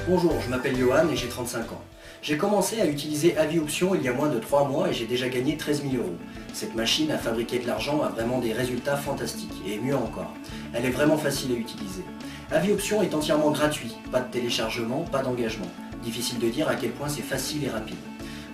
Bonjour, je m'appelle Johan et j'ai 35 ans. J'ai commencé à utiliser AviOption il y a moins de 3 mois et j'ai déjà gagné 13 000 €. Cette machine à fabriquer de l'argent a vraiment des résultats fantastiques, et mieux encore, elle est vraiment facile à utiliser. AviOption est entièrement gratuit, pas de téléchargement, pas d'engagement. Difficile de dire à quel point c'est facile et rapide.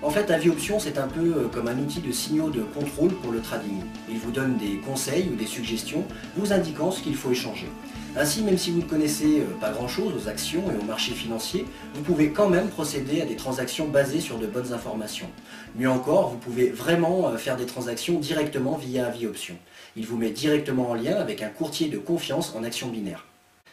En fait, AviOption, c'est un peu comme un outil de signaux de contrôle pour le trading. Il vous donne des conseils ou des suggestions vous indiquant ce qu'il faut échanger. Ainsi, même si vous ne connaissez pas grand-chose aux actions et aux marchés financiers, vous pouvez quand même procéder à des transactions basées sur de bonnes informations. Mieux encore, vous pouvez vraiment faire des transactions directement via AviOption. Il vous met directement en lien avec un courtier de confiance en actions binaires.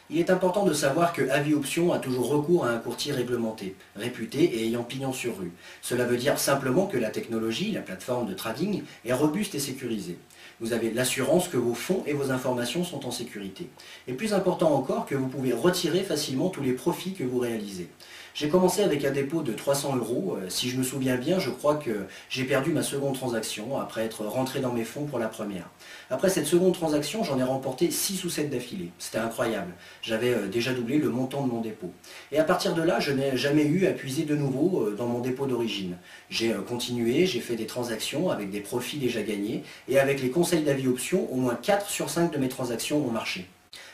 Il est important de savoir que AviOption a toujours recours à un courtier réglementé, réputé et ayant pignon sur rue. Cela veut dire simplement que la technologie, la plateforme de trading, est robuste et sécurisée. Vous avez l'assurance que vos fonds et vos informations sont en sécurité. Et plus important encore, que vous pouvez retirer facilement tous les profits que vous réalisez. J'ai commencé avec un dépôt de 300 €. Si je me souviens bien, je crois que j'ai perdu ma seconde transaction après être rentré dans mes fonds pour la première. Après cette seconde transaction, j'en ai remporté 6 ou 7 d'affilée. C'était incroyable. J'avais déjà doublé le montant de mon dépôt. Et à partir de là, je n'ai jamais eu à puiser de nouveau dans mon dépôt d'origine. J'ai continué, j'ai fait des transactions avec des profits déjà gagnés, et avec les conseils d'AviOption, au moins 4 sur 5 de mes transactions ont marché.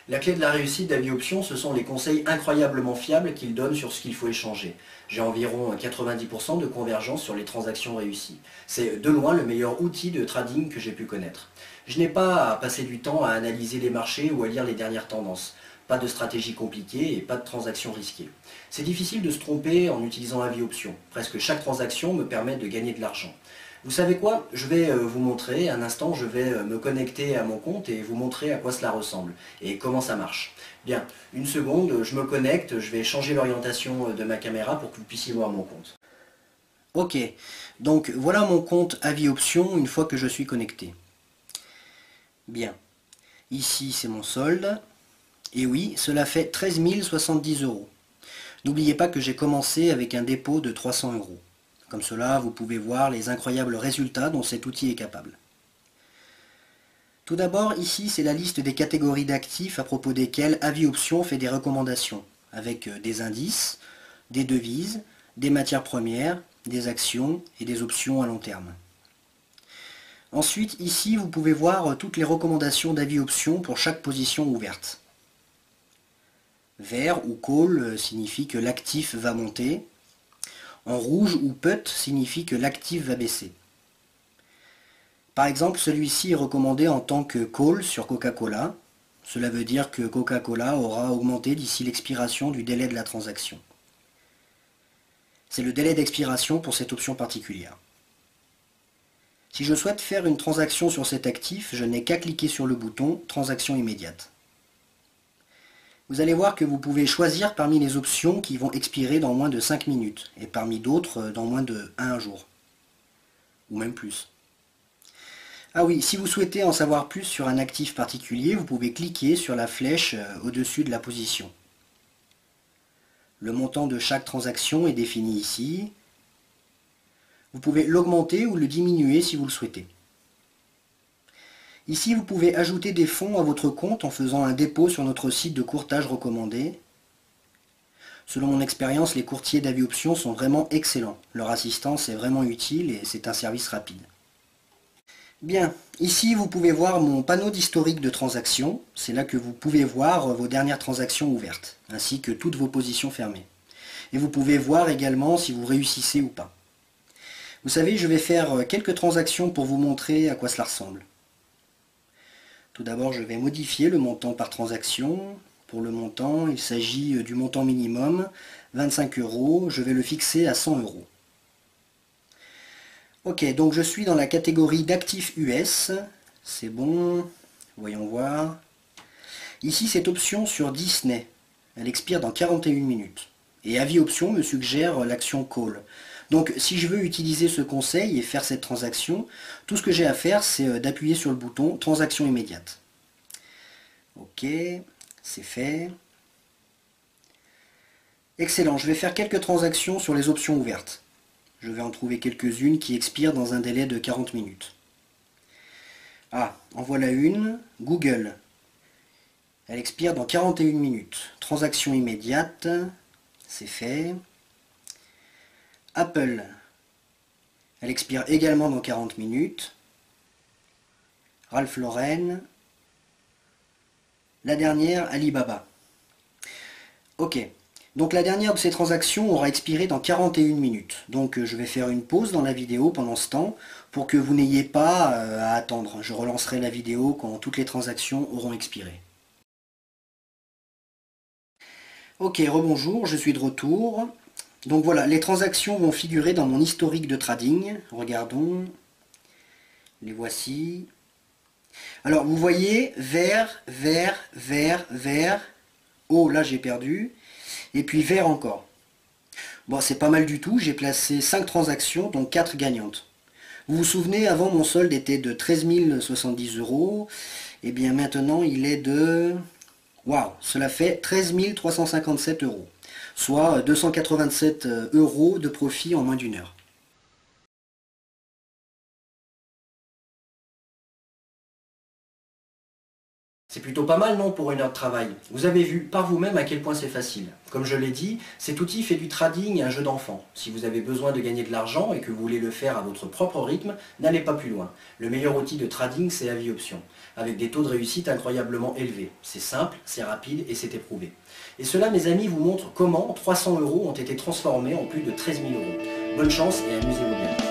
La clé de la réussite d'AviOption, ce sont les conseils incroyablement fiables qu'il donne sur ce qu'il faut échanger. J'ai environ 90% de convergence sur les transactions réussies. C'est de loin le meilleur outil de trading que j'ai pu connaître. Je n'ai pas à passer du temps à analyser les marchés ou à lire les dernières tendances. Pas de stratégie compliquée et pas de transactions risquées. C'est difficile de se tromper en utilisant AviOption. Presque chaque transaction me permet de gagner de l'argent. Vous savez quoi? Je vais vous montrer, un instant je vais me connecter à mon compte et vous montrer à quoi cela ressemble et comment ça marche. Bien, une seconde, je me connecte, je vais changer l'orientation de ma caméra pour que vous puissiez voir mon compte. Ok, donc voilà mon compte AviOption une fois que je suis connecté. Bien, ici c'est mon solde, et oui, cela fait 13 070 €. N'oubliez pas que j'ai commencé avec un dépôt de 300 €. Comme cela, vous pouvez voir les incroyables résultats dont cet outil est capable. Tout d'abord, ici, c'est la liste des catégories d'actifs à propos desquels AviOption fait des recommandations, avec des indices, des devises, des matières premières, des actions et des options à long terme. Ensuite, ici, vous pouvez voir toutes les recommandations d'AviOption pour chaque position ouverte. Vert ou call signifie que l'actif va monter. En rouge ou put signifie que l'actif va baisser. Par exemple, celui-ci est recommandé en tant que call sur Coca-Cola. Cela veut dire que Coca-Cola aura augmenté d'ici l'expiration du délai de la transaction. C'est le délai d'expiration pour cette option particulière. Si je souhaite faire une transaction sur cet actif, je n'ai qu'à cliquer sur le bouton « Transaction immédiate ». Vous allez voir que vous pouvez choisir parmi les options qui vont expirer dans moins de 5 minutes, et parmi d'autres dans moins de 1 jour, ou même plus. Ah oui, si vous souhaitez en savoir plus sur un actif particulier, vous pouvez cliquer sur la flèche au-dessus de la position. Le montant de chaque transaction est défini ici. Vous pouvez l'augmenter ou le diminuer si vous le souhaitez. Ici, vous pouvez ajouter des fonds à votre compte en faisant un dépôt sur notre site de courtage recommandé. Selon mon expérience, les courtiers d'AviOption sont vraiment excellents. Leur assistance est vraiment utile et c'est un service rapide. Bien, ici vous pouvez voir mon panneau d'historique de transactions. C'est là que vous pouvez voir vos dernières transactions ouvertes, ainsi que toutes vos positions fermées. Et vous pouvez voir également si vous réussissez ou pas. Vous savez, je vais faire quelques transactions pour vous montrer à quoi cela ressemble. Tout d'abord, je vais modifier le montant par transaction. Pour le montant, il s'agit du montant minimum, 25 €. Je vais le fixer à 100 €. Ok, donc je suis dans la catégorie d'actifs US. C'est bon. Voyons voir. Ici, cette option sur Disney. Elle expire dans 41 minutes. Et AviOption me suggère l'action Call. Donc si je veux utiliser ce conseil et faire cette transaction, tout ce que j'ai à faire, c'est d'appuyer sur le bouton Transaction immédiate. Ok, c'est fait. Excellent, je vais faire quelques transactions sur les options ouvertes. Je vais en trouver quelques-unes qui expirent dans un délai de 40 minutes. Ah, en voilà une, Google. Elle expire dans 41 minutes. Transaction immédiate. c'est fait. Apple, elle expire également dans 40 minutes. Ralph Lauren. La dernière, Alibaba. Ok, donc la dernière de ces transactions aura expiré dans 41 minutes. Donc je vais faire une pause dans la vidéo pendant ce temps pour que vous n'ayez pas à attendre. Je relancerai la vidéo quand toutes les transactions auront expiré. Ok, rebonjour, je suis de retour. Donc voilà, les transactions vont figurer dans mon historique de trading. Regardons. Les voici. Alors vous voyez, vert, vert, vert, vert. Oh, là j'ai perdu. Et puis vert encore. Bon, c'est pas mal du tout. J'ai placé 5 transactions, donc 4 gagnantes. Vous vous souvenez, avant mon solde était de 13 070 €. Et bien maintenant, il est de... Waouh, cela fait 13 357 €. Soit 287 € de profit en moins d'une heure. C'est plutôt pas mal, non, pour une heure de travail? Vous avez vu par vous-même à quel point c'est facile. Comme je l'ai dit, cet outil fait du trading un jeu d'enfant. Si vous avez besoin de gagner de l'argent et que vous voulez le faire à votre propre rythme, n'allez pas plus loin. Le meilleur outil de trading, c'est Avis Options, avec des taux de réussite incroyablement élevés. C'est simple, c'est rapide et c'est éprouvé. Et cela, mes amis, vous montre comment 300 € ont été transformés en plus de 13 000 €. Bonne chance et amusez-vous bien.